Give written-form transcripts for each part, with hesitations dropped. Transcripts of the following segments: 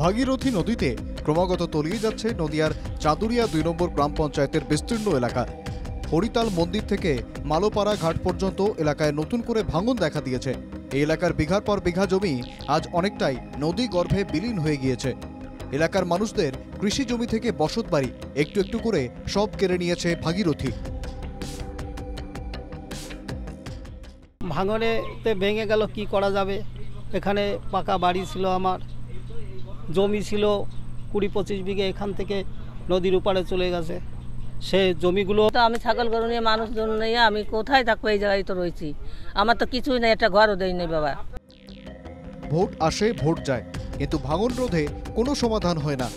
ভাগীরথী নদীতে ক্রমাগত তলিয়ে যাচ্ছে নদিয়ার চাঁদুরিয়া ২ নম্বর গ্রাম পঞ্চায়েতের বিস্তীর্ণ এলাকা। হরিতাল মন্দির থেকে মালোপাড়া ঘাট পর্যন্ত এলাকায় নতুন করে ভাঙন দেখা দিয়েছে। এই এলাকার বিঘার পর বিঘা জমি আজ অনেকটাই নদী গর্ভে বিলীন হয়ে গিয়েছে। এলাকার মানুষদের কৃষি জমি থেকে বসত বাড়ি একটু একটু করে সব কেড়ে নিয়েছে ভাগীরথী। ভাঙনেতে ভেঙে গেল, কি করা যাবে? এখানে পাকা বাড়ি ছিল, আমার জমি ছিল ২০-২৫ বিঘে, এখান থেকে নদীর উপারে চলে গেছে সে জমিগুলো। তো আমি ছাগল গরু নিয়ে মানুষজন নিয়ে আমি কোথায় থাকবো? এই জায়গায় তো রয়েছি, আমার তো কিছুই নেই, একটা ঘরও দেয় নেই বাবা। ভোট আসে ভোট যায়, কিন্তু ভাঙন রোধে কোনো সমাধান হয় না।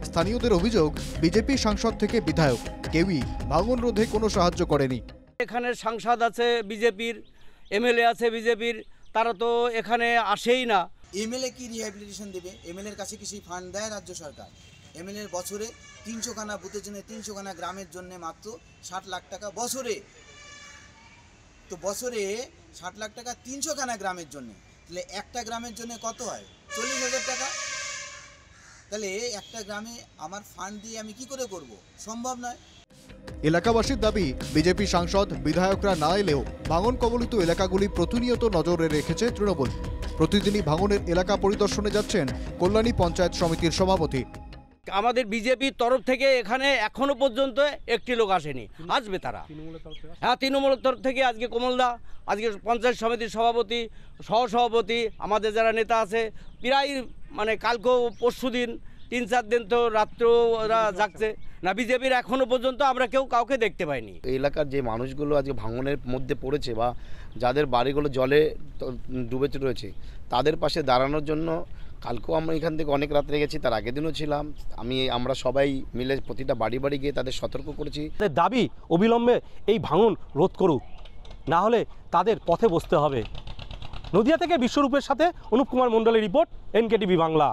স্থানীয়দের অভিযোগ, বিজেপি সাংসদ থেকে বিধায়ক কেউই ভাঙন রোধে কোনো সাহায্য করেনি। এখানে সাংসদ আছে বিজেপির, এমএলএ আছে বিজেপির, তারা তো এখানে আসেই না। এমএলএ কি রিহ্যাবিলিটেশন দেবে? এমএলএর কাছে কি সেই ফান্ড দেয় রাজ্য সরকার? এমএলএর বছরে ৩০০ খানা বুথের জন্য, ৩০০ খানা গ্রামের জন্য মাত্র ৬০ লাখ টাকা বছরে। তো বছরে ৬০ লাখ টাকা ৩০০ খানা গ্রামের জন্য, তাহলে একটা গ্রামের জন্য কত হয়? ৪০,০০০ টাকা। তাহলে একটা গ্রামে আমার ফান্ড দিয়ে আমি কি করে করব? সম্ভব নয়। এলাকাবাসীর দাবি, বিজেপি সাংসদ বিধায়করা না এলেও ভাঙন কবলিত এলাকাগুলি প্রতিনিয়ত নজরে রেখেছে তৃণমূল। প্রতিদিনই ভাঙনের এলাকা পরিদর্শনে যাচ্ছেন কল্যাণী পঞ্চায়েত সমিতির সভাপতি। আমাদের বিজেপির তরফ থেকে এখানে এখনো পর্যন্ত একটি লোক আসেনি, আসবে তারা। হ্যাঁ, তৃণমূলের তরফ থেকে আজকে কমলদা, আজকে পঞ্চায়েত সমিতির সভাপতি, সহসভাপতি, আমাদের যারা নেতা আছে, প্রায় মানে কালকেও পরশু দিন ৩-৪ দিন তো রাত্র ওরা জাগছে না। বিজেপির এখনো পর্যন্ত আমরা কেউ কাউকে দেখতে পাইনি। এই এলাকার যে মানুষগুলো আজকে ভাঙনের মধ্যে পড়েছে বা যাদের বাড়িগুলো জলে ডুবে রয়েছে, তাদের পাশে দাঁড়ানোর জন্য কালকেও আমরা এখান থেকে অনেক রাত্রে গেছি, তার আগের দিনও ছিলাম। আমরা সবাই মিলে প্রতিটা বাড়ি বাড়ি গিয়ে তাদের সতর্ক করেছি। দাবি অবিলম্বে এই ভাঙন রোধ করুক, না হলে তাদের পথে বসতে হবে। নদিয়া থেকে বিশ্বরূপের সাথে অনুপ কুমার মণ্ডলের রিপোর্ট, NKTV বাংলা।